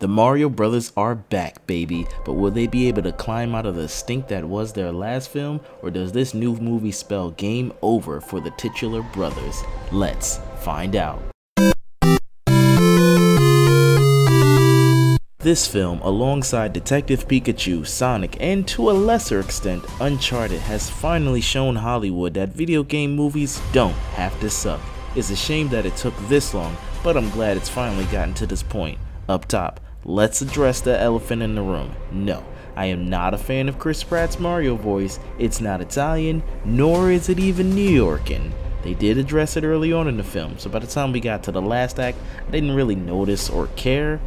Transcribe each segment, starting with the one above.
The Mario Brothers are back, baby, but will they be able to climb out of the stink that was their last film, or does this new movie spell game over for the titular brothers? Let's find out. This film, alongside Detective Pikachu, Sonic, and to a lesser extent Uncharted, has finally shown Hollywood that video game movies don't have to suck. It's a shame that it took this long, but I'm glad it's finally gotten to this point. Up top, let's address the elephant in the room. No, I am not a fan of Chris Pratt's Mario voice. It's not Italian, nor is it even New Yorkan. They did address it early on in the film, so by the time we got to the last act, I didn't really notice or care.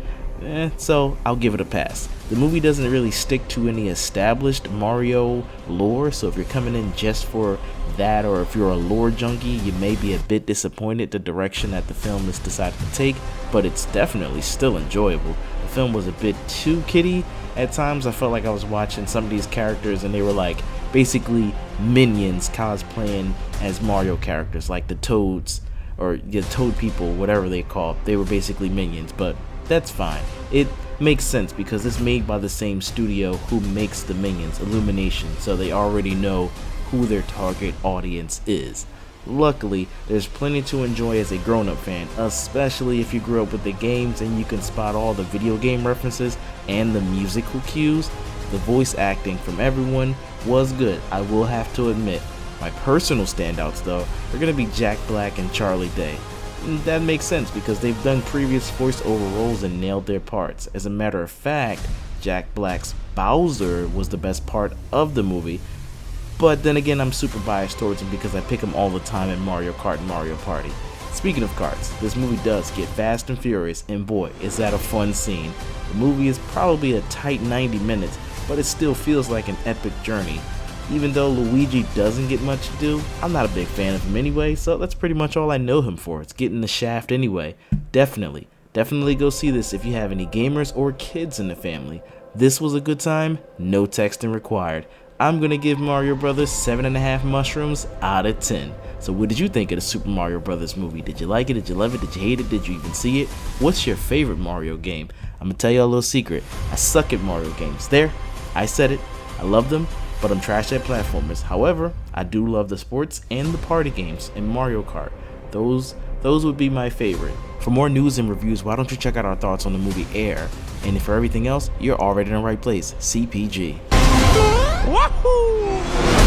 So I'll give it a pass. The movie doesn't really stick to any established Mario lore, so if you're coming in just for that, or if you're a lore junkie, you may be a bit disappointed the direction that the film has decided to take, but it's definitely still enjoyable. The film was a bit too kiddie at times. I felt like I was watching some of these characters and they were like basically minions cosplaying as Mario characters, like the Toads or the Toad people, whatever they call. They were basically minions, but that's fine. It makes sense because it's made by the same studio who makes the Minions, Illumination, so they already know who their target audience is. Luckily, there's plenty to enjoy as a grown-up fan, especially if you grew up with the games and you can spot all the video game references and the musical cues. The voice acting from everyone was good, I will have to admit. My personal standouts, though, are going to be Jack Black and Charlie Day. That makes sense because they've done previous voiceover roles and nailed their parts. As a matter of fact, Jack Black's Bowser was the best part of the movie, but then again, I'm super biased towards him because I pick him all the time in Mario Kart and Mario Party. Speaking of karts, this movie does get fast and furious, and boy, is that a fun scene. The movie is probably a tight 90 minutes, but it still feels like an epic journey. Even though Luigi doesn't get much to do, I'm not a big fan of him anyway, so that's pretty much all I know him for. It's getting the shaft anyway. Definitely go see this if you have any gamers or kids in the family. This was a good time, no texting required. I'm gonna give Mario Brothers 7.5 mushrooms out of 10. So what did you think of the Super Mario Brothers movie? Did you like it? Did you love it? Did you hate it? Did you even see it? What's your favorite Mario game? I'm gonna tell you a little secret. I suck at Mario games. There, I said it. I love them, but I'm trash at platformers. However, I do love the sports and the party games and Mario Kart. Those would be my favorite. For more news and reviews, why don't you check out our thoughts on the movie Air? And for everything else, you're already in the right place. CPG. Wahoo!